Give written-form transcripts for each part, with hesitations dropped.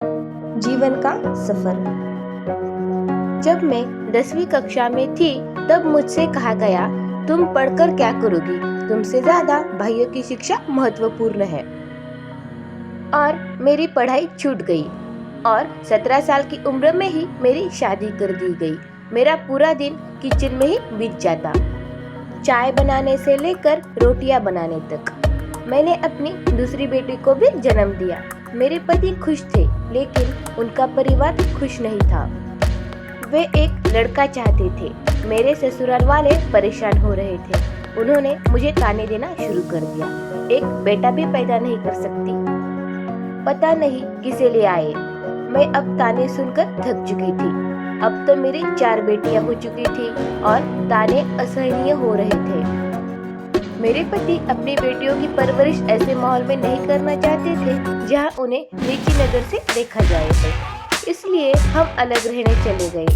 जीवन का सफर। जब मैं 10वीं कक्षा में थी तब मुझसे कहा गया, तुम पढ़कर क्या करोगी, तुमसे ज्यादा भाइयों की शिक्षा महत्वपूर्ण है। और मेरी पढ़ाई छूट गई और 17 साल की उम्र में ही मेरी शादी कर दी गई। मेरा पूरा दिन किचन में ही बीत जाता, चाय बनाने से लेकर रोटियां बनाने तक। मैंने अपनी दूसरी बेटी को भी जन्म दिया। मेरे पति खुश थे, लेकिन उनका परिवार खुश नहीं था। वे एक लड़का चाहते थे। मेरे ससुराल वाले परेशान हो रहे थे। उन्होंने मुझे ताने देना शुरू कर दिया। एक बेटा भी पैदा नहीं कर सकती, पता नहीं किसे ले आए। मैं अब ताने सुनकर थक चुकी थी। अब तो मेरी 4 बेटियां हो चुकी थी और ताने असहनीय हो रहे थे। मेरे पति अपनी बेटियों की परवरिश ऐसे माहौल में नहीं करना चाहते थे जहां उन्हें नीची नजर से देखा जाए, इसलिए हम अलग रहने चले गए।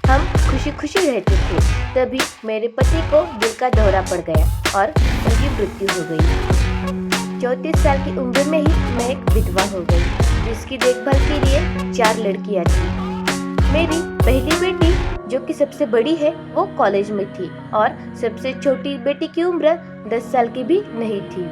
हम खुशी खुशी रहते थे। तभी मेरे पति को दिल का दौरा पड़ गया और उनकी मृत्यु हो गई। 34 साल की उम्र में ही मैं एक विधवा हो गई, जिसकी देखभाल के लिए 4 लड़कियां थी। मेरी पहली बेटी, जो कि सबसे बड़ी है, वो कॉलेज में थी और सबसे छोटी बेटी की उम्र 10 साल की भी नहीं थी।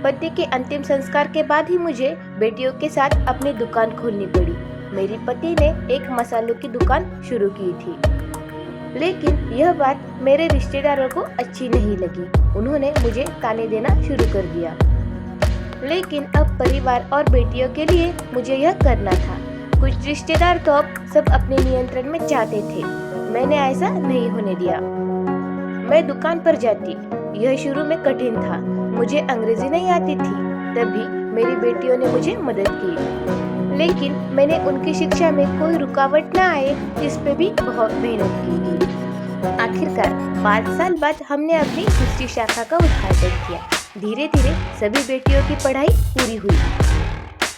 पति के अंतिम संस्कार के बाद ही मुझे बेटियों के साथ अपनी दुकान खोलनी पड़ी। मेरे पति ने एक मसालों की दुकान शुरू की थी, लेकिन यह बात मेरे रिश्तेदारों को अच्छी नहीं लगी। उन्होंने मुझे ताने देना शुरू कर दिया। लेकिन अब परिवार और बेटियों के लिए मुझे यह करना था। कुछ रिश्तेदार तो अब सब अपने नियंत्रण में चाहते थे। मैंने ऐसा नहीं होने दिया। मैं दुकान पर जाती। यह शुरू में कठिन था, मुझे अंग्रेजी नहीं आती थी। तभी मेरी बेटियों ने मुझे मदद की, लेकिन मैंने उनकी शिक्षा में कोई रुकावट न आए इस पे भी बहुत मेहनत की। आखिरकार 5 साल बाद हमने अपनी दूसरी शाखा का उद्घाटन किया। धीरे धीरे सभी बेटियों की पढ़ाई पूरी हुई।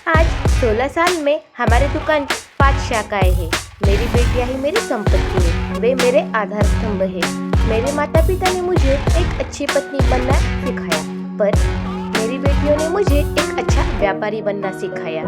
आज 16 साल में हमारे दुकान की 5 शाखाएं हैं। मेरी बेटियां ही मेरी संपत्ति है। वे मेरे आधार स्तंभ है। मेरे माता पिता ने मुझे एक अच्छी पत्नी बनना सिखाया, पर मेरी बेटियों ने मुझे एक अच्छा व्यापारी बनना सिखाया।